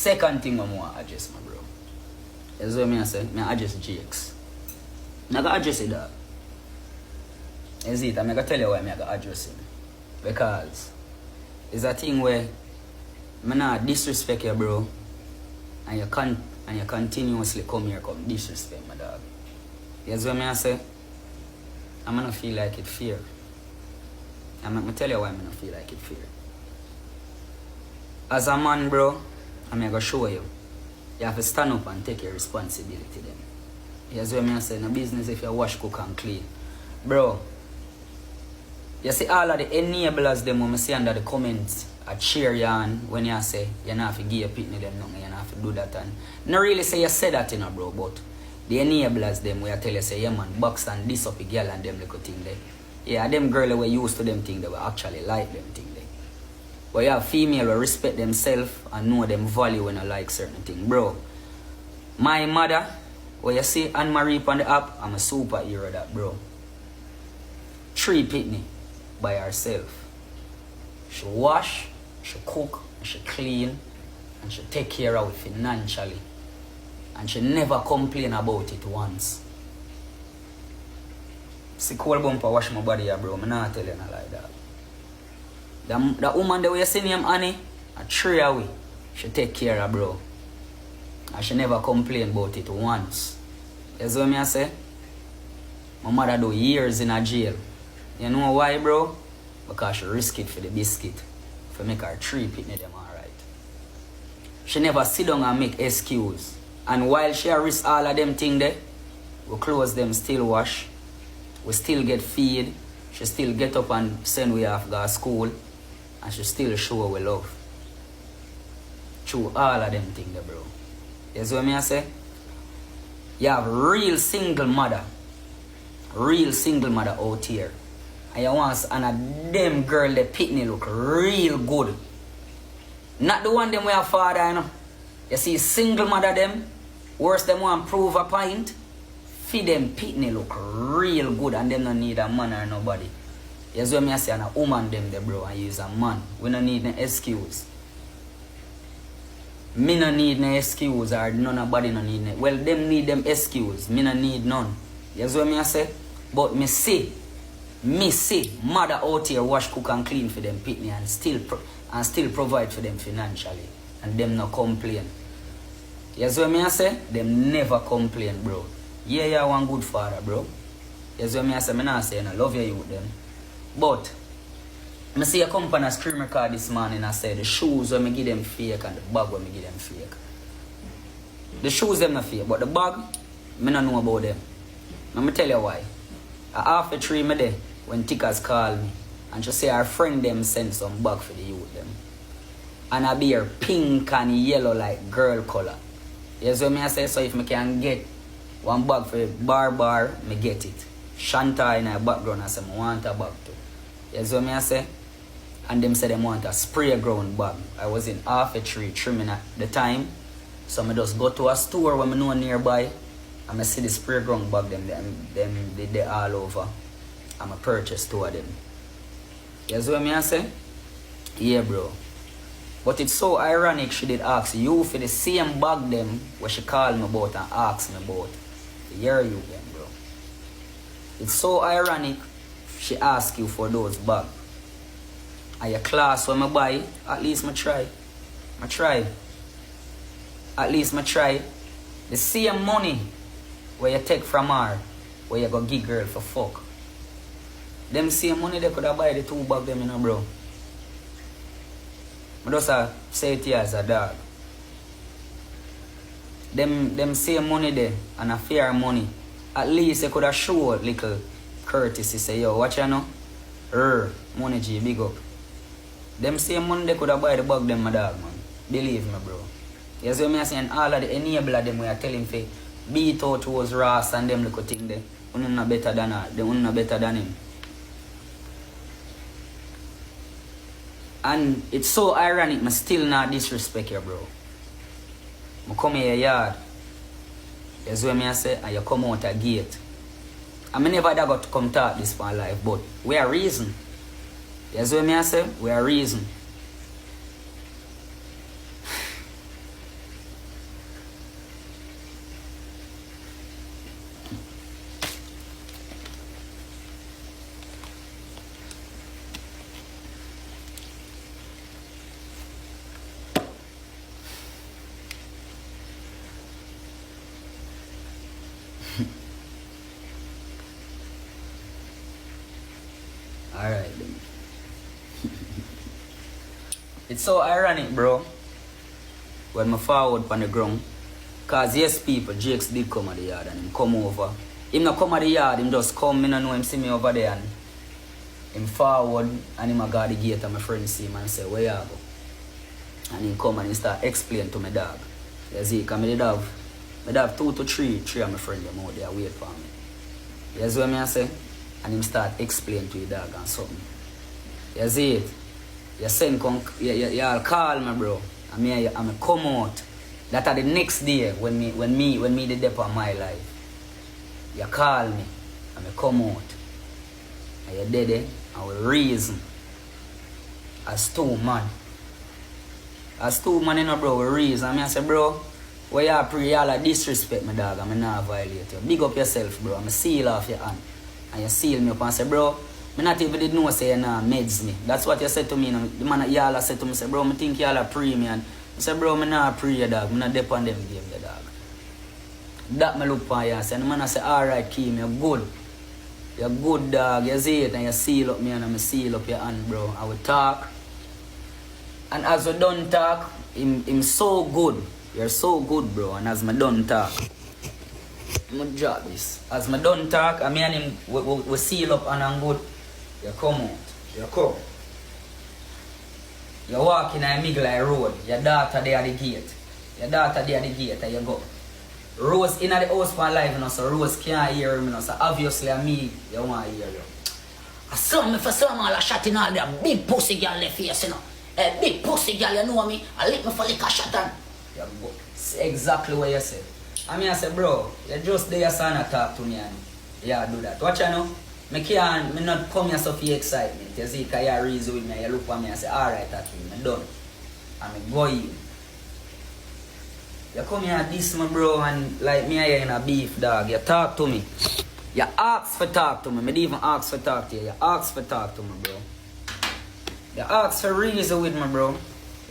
second thing I want to address, my bro. That's what I say. I address Jakes. I got to address it, dog. Is it? I'm going to tell you why I got to address him. Because it's a thing where I not disrespect you, bro. And you continuously come here, come disrespect my dog. That's what I say. I'm going to feel like it fair. I'm going to tell you why I'm going to feel like it fair. As a man, bro, I'm going to show you. You have to stand up and take your responsibility then. That's what I say. In a business, if you wash, cook and clean. Bro, you see all of the enablers them when I see under the comments I cheer you on when you say you not have to give your pitney them nothing, you not have to do that and not really say you say that you know, bro, but the enablers them where I tell you say yeah man box and this up a girl and them little thing there. Yeah, them girl were used to them thing they were actually like them thing there. But you have female who respect themselves and know them value when I like certain thing. Bro, my mother, where you see Anne-Marie on the app, I'm a superhero that bro. 3 pitney by herself. She wash, she cook, she clean, and she take care of it financially. And she never complain about it once. See cold bumper wash my body here, bro. I'm not telling her like that. The woman that we see name Annie, a 3 away, she take care of bro. And she never complain about it once. You see what I say? My mother do years in a jail. You know why, bro? Because she risk it for the biscuit. For make her 3 pitney them alright. She never sit down and make excuse. And while she risk all of them thing there, we close them still wash. We still get feed. She still get up and send we off to school. And she still show we love. Through all of them thing there, bro. You see what I say? You have real single mother. Real single mother out here. And you want and a them girl the pitney look real good. Not the one them where father, you know. You see single mother them, worse them want prove a point. Feed them pitney look real good and them don't need a man or nobody. You see what I say, and a woman them there, bro, and use a man. We don't need no excuse. Me no need no excuse or nobody no need no. Well, them need them excuse. Me no need none. You see what I say? But me see mother out here wash, cook and clean for them pitney and still provide for them financially. And them no complain. You see what I say? Them never complain, bro. Yeah, you're one good father, bro. You see what I say? I not say I love you with them. But I see a company screen record this morning and I say the shoes when I give them fake and the bag when I give them fake. The shoes them not fake, but the bag, I don't know about them. Let me tell you why. After 3 me there, when Tickers call me, and she say her friend them send some bag for the youth them. And I be her pink and yellow like girl color. You see what I say? So if I can get one bag for bar, me get it. Shanta in her background, I say I want a bag too. You see what I say? And them say they want a spray ground bag. I was in half a tree trimming at the time. So I just go to a store when I know nearby. And I see the spray ground bag them they all over. And I purchase 2 of them. You see what I say? Yeah, bro. But it's so ironic she did ask you for the same bag them where she called me about and asked me about. To hear you then, bro. It's so ironic she asked you for those bags. And your class when I buy, at least I try. I try. At least I try. The same money where you take from her, where you go give girl for fuck. Them same money they could have buy the 2 bags them, you know, bro. I just say it here as a dog. Them same money there and a fair money. At least they could have show little courtesy. Say, yo, watch you know? Money G, big up. Them same money they could have buy the bag them, my dog, man. Believe me, bro. You see what I'm saying? All of the enabler them we are telling for beat out towards Ross and them little thing there. You're not better than her. They're not better than him. And it's so ironic, I still not disrespect you, bro. I come here yard. You see what I say? And you come out a gate. I never got to come talk this for life, but we are reason. You see what I say? We are reason. It's so ironic, bro, when I forward on the ground. Cause yes, people, Jakes did come at the yard and him come over. Him not come at the yard, him just come, I don't know him see me over there and him forward and him a guard the gate and my friend see him and say, where you go? And he come and he start explain to my dog. You see, cause me have 2 to 3 of my friends them out there wait for me. You see what I say? And him start explain to your dog and something. You see it? You send y'all call me, bro. And me come out. That are the next day when me the depth of my life. You call me and me come out. And you dead there and we reason. As 2 man. As 2 man, you know, bro, we reason. And I say, bro, where you pray, y'all a disrespect me, dog, and I not violate you. Big up yourself, bro. I'm seal off your hand. And you seal me up and say, bro, I not even did know say you nah meds me. That's what you said to me. You know, the man y'all said to me, say, bro, I think y'all a pray me. And I say, bro, I not pray you, dog. I not depend on them game, the dog. That me look for you and say, and the man say, alright, Keem, you're good. You're good, dog. You see it and you seal up me and I seal up your hand, bro. I will talk. And as we done talk, him so good. You're so good, bro. And as me done talk, I'm gonna drop this. As me done talk, I mean him we seal up and I'm good. You come out. You come. You walk in a middle of the road. Your daughter there at the gate. Your daughter there at the gate and you go. Rose in the house for life, you know, so Rose can't hear me, you know, so obviously me, you want to hear you. I saw me for some all a shot in all that big pussy girl left face, you know. A big pussy girl, you know me, I lick me for lick a shot and you go. See exactly what you said. I mean, I said, bro, you just there, son, and talk to me and yeah, do that. Watch, you know, me not come here so for excitement. You see, because you reason with me, you look at me and say, alright, Ackeem, I'm done. And I go in. You come here this me, bro, and like me here in a beef, dog. You talk to me. You ask for talk to me. Me didn't even ask for talk to you. You ask for talk to me, bro. You ask for reason with me, bro.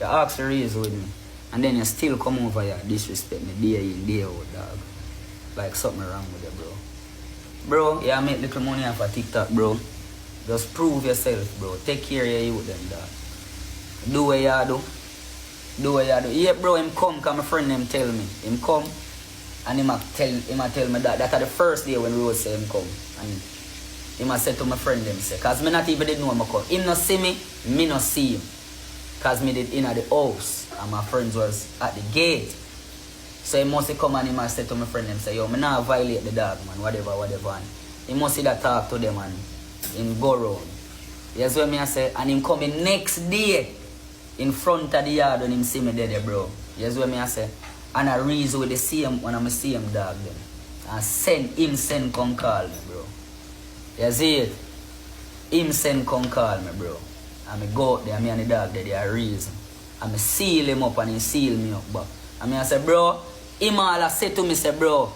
You ask for reason with me. And then you still come over here, disrespect me, day in, day out, dog. Like something wrong with you, bro. Bro, you make little money off of TikTok, bro. Just prove yourself, bro. Take care of your youth, them, dog. Do what you do. Do what you do. Yeah, bro, him come, because my friend him tell me. Him come, and him tell me that. That's the first day when Rose say him come. And him said to my friend him, say, because me not even did know him come. Him not see me not see him. Because me did in at the house, and my friends was at the gate. So he must come and him said to my friend him, say, yo, me not violate the dog, man, whatever. And he must see that talk to them, and him go round. That's what me say, and him coming next day. In front of the yard when him see me there, bro. You see what I say? And I reason with the same when I see him, dog, then. And send come call me, bro. You see it? Him send come call me, bro. And I go out there, me and the dog there, there reason. And I seal him up and he seal me up, but. And I say, bro, him all say to me, say, bro,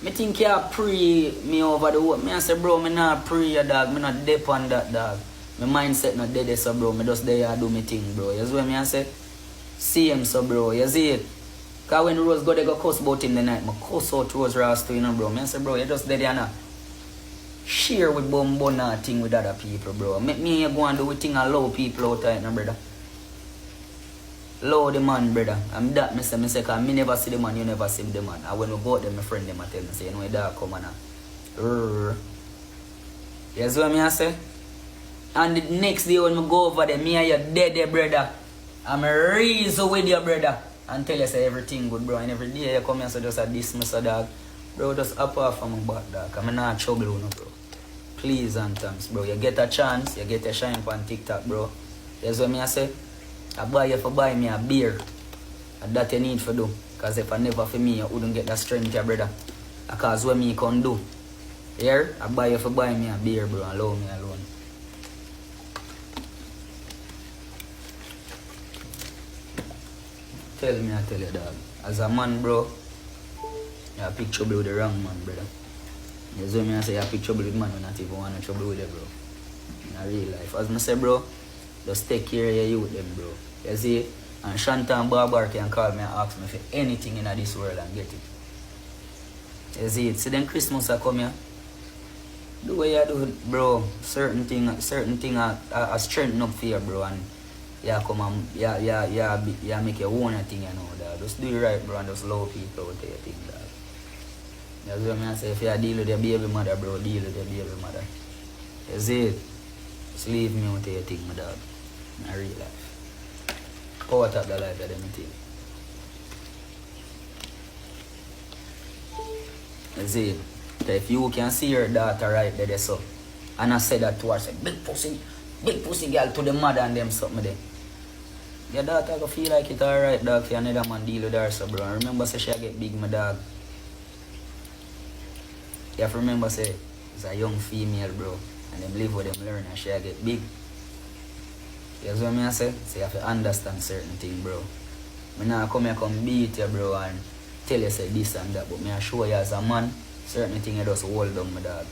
me think you pray me over the world. I say, bro, me not pray your dog, me not dep on that, dog. My mindset not dead, so bro. Me just there do me thing, bro. You see what I say? See him, so bro. You see it? Because when Rose go, they go cuss about him the night. I cuss out Rose Ross too, you know, bro. I say, bro, you just there and share with bun thing with other people, bro. Make me go and do with thing and love people out there, you know, brother. Love the man, brother. I'm that, me say, because me never see the man, you never see the man. And when we go out there, my friend them tell me, say, you know, dog come and you see what I say? And the next day when I go over there, me and you dead there, brother. I'm reason with you, brother. And tell you say everything good, bro. And every day you come here, so just a dismiss a dog. Bro, just up off from my back, dog. I'm not trouble, you know, bro. Please and thanks, bro. You get a chance, you get a shine on TikTok, bro. That's what I say. I buy you for buy me a beer. And that you need for do. Because if I never for me, you wouldn't get that strength, yeah, brother. Because what me can do. Here, I buy you for buy me a beer, bro. Allow me alone. Tell me, I tell you, dog. As a man, bro, you have pick trouble with the wrong man, brother. You see me, I say you have pick trouble with man, you not even want to trouble with it, bro. In real life. As I say, bro, just take care of your youth, them, bro. You see? And Shanta and Barbar can call me and ask me for anything in this world and get it. You see it? See, then Christmas I come here. Do what you do, bro. Certain thing are strengthen up for you, bro. And Yeah, come and yeah, make your own thing, you know, dog. Just do it right, bro, and just love people out there, thing, dog. That's what I say. If you deal with your baby mother, bro, deal with your baby mother. You see it? Just leave me out there, thing, my dog. In real life. Power top the life of them thing. You see it? So if you can see your daughter right there, so, and I said that to her, say, big pussy girl to the mother and them something there. Your daughter go feel like it alright, dog, for another man deal with her, so, bro. And remember, say, she get big, my dog. You have to remember, say, it's a young female, bro. And them live with them learn and she get big. You know what I say? So you have to understand certain things, bro. I now come here come beat you, bro, and tell you say this and that, but I show you as a man, certain things you just hold them, my dog.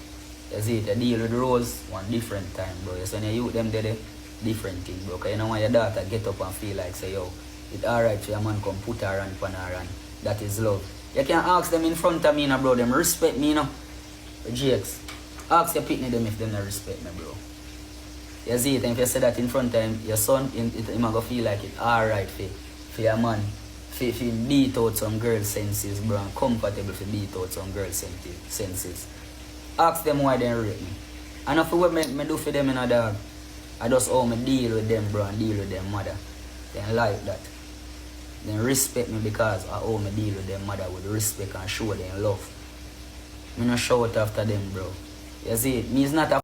You see it, you deal with Rose one different time, bro. You see when you youth them there, different thing, bro. Because you know when your daughter get up and feel like, say, yo, it's alright for your man come put her hand on her and that is love. You can ask them in front of me, you know, bro. Them respect me, you know. GX. Ask your pitney them if they don't respect me, bro. You see it, and if you say that in front of him, your son, he might go feel like it alright for your man. For beat out some girl senses, bro, and comfortable for beat out some girl senses. Ask them why they rate me. And if what me do for them in a dog, I just how me deal with them, bro, and deal with them mother. Then like that. Then respect me because of how me deal with them mother with respect and show them love. Me not shout after them, bro. You see it, me is not a